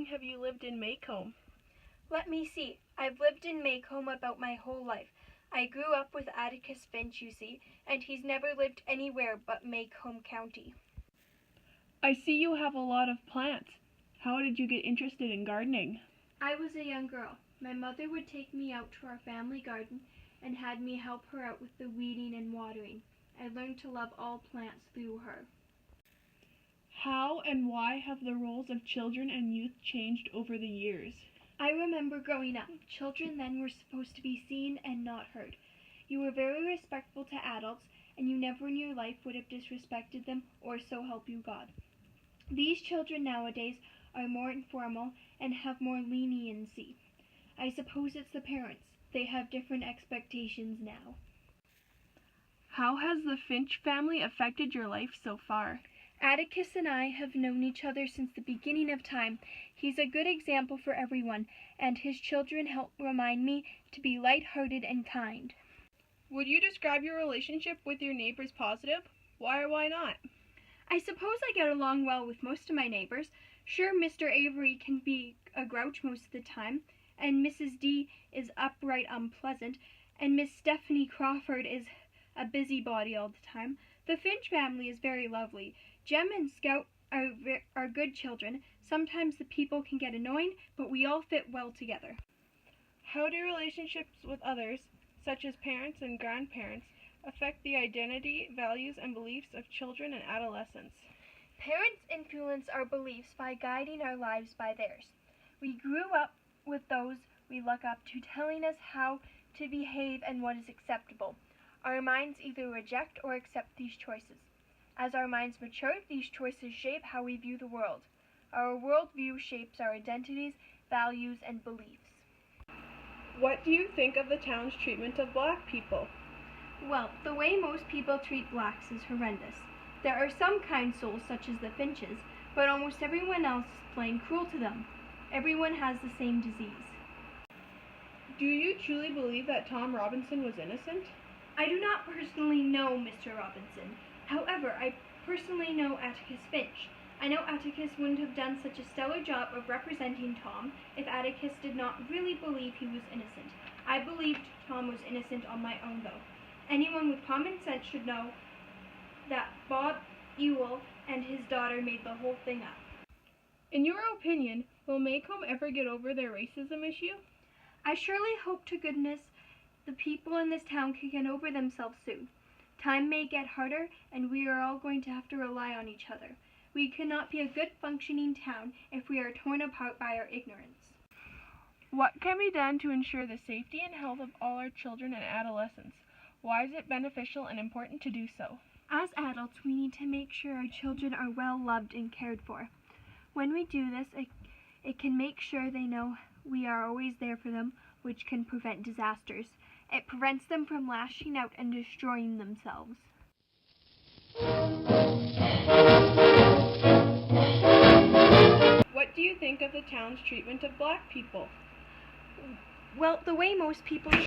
long have you lived in Macomb? Let me see. I've lived in Macomb about my whole life. I grew up with Atticus Finch, you see, and he's never lived anywhere but Macomb County. I see you have a lot of plants. How did you get interested in gardening? I was a young girl. My mother would take me out to our family garden and had me help her out with the weeding and watering. I learned to love all plants through her. How and why have the roles of children and youth changed over the years? I remember growing up. Children then were supposed to be seen and not heard. You were very respectful to adults, and you never in your life would have disrespected them, or so help you God. These children nowadays are more informal and have more leniency. I suppose it's the parents. They have different expectations now. How has the Finch family affected your life so far? Atticus and I have known each other since the beginning of time. He's a good example for everyone, and his children help remind me to be light-hearted and kind. Would you describe your relationship with your neighbors positive? Why or why not? I suppose I get along well with most of my neighbors. Sure, Mr. Avery can be a grouch most of the time, and Mrs. D is upright unpleasant, and Miss Stephanie Crawford is a busybody all the time. The Finch family is very lovely. Jem and Scout are good children. Sometimes the people can get annoying, but we all fit well together. How do relationships with others, such as parents and grandparents, affect the identity, values, and beliefs of children and adolescents? Parents influence our beliefs by guiding our lives by theirs. We grew up with those we look up to telling us how to behave and what is acceptable. Our minds either reject or accept these choices. As our minds mature, these choices shape how we view the world. Our worldview shapes our identities, values, and beliefs. What do you think of the town's treatment of black people? Well, the way most people treat blacks is horrendous. There are some kind souls, such as the Finches, but almost everyone else is plain cruel to them. Everyone has the same disease. Do you truly believe that Tom Robinson was innocent? I do not personally know Mr. Robinson. However, I personally know Atticus Finch. I know Atticus wouldn't have done such a stellar job of representing Tom if Atticus did not really believe he was innocent. I believed Tom was innocent on my own, though. Anyone with common sense should know that Bob Ewell and his daughter made the whole thing up. In your opinion, will Macomb ever get over their racism issue? I surely hope to goodness the people in this town can get over themselves soon. Time may get harder, and we are all going to have to rely on each other. We cannot be a good functioning town if we are torn apart by our ignorance. What can be done to ensure the safety and health of all our children and adolescents? Why is it beneficial and important to do so? As adults, we need to make sure our children are well loved and cared for. When we do this, it can make sure they know we are always there for them, which can prevent disasters. It prevents them from lashing out and destroying themselves. What do you think of the town's treatment of black people? Well, the way most people